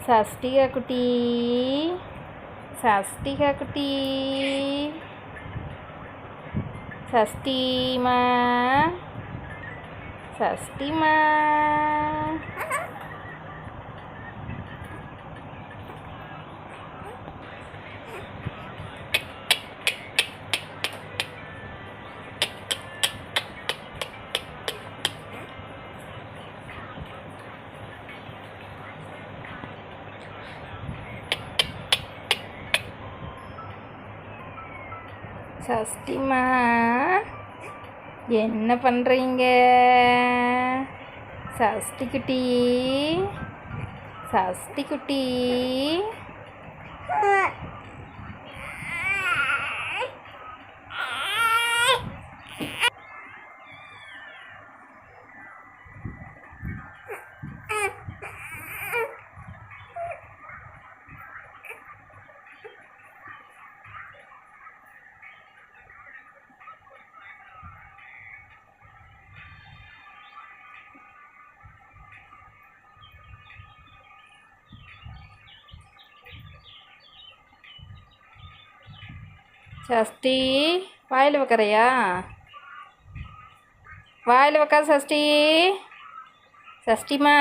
சஷ்டிகா குட்டி, சஷ்டிகா குட்டி, சஷ்டிமா, சஷ்டிமா. சஷ்டிமா, என்ன பண்ணுறீங்க? சஷ்டி குட்டி, சஷ்டி குட்டி. சஷ்டி, வாயில் வைக்கிறையா? வாயில் வைக்காத சஷ்டி. சஷ்டிமா.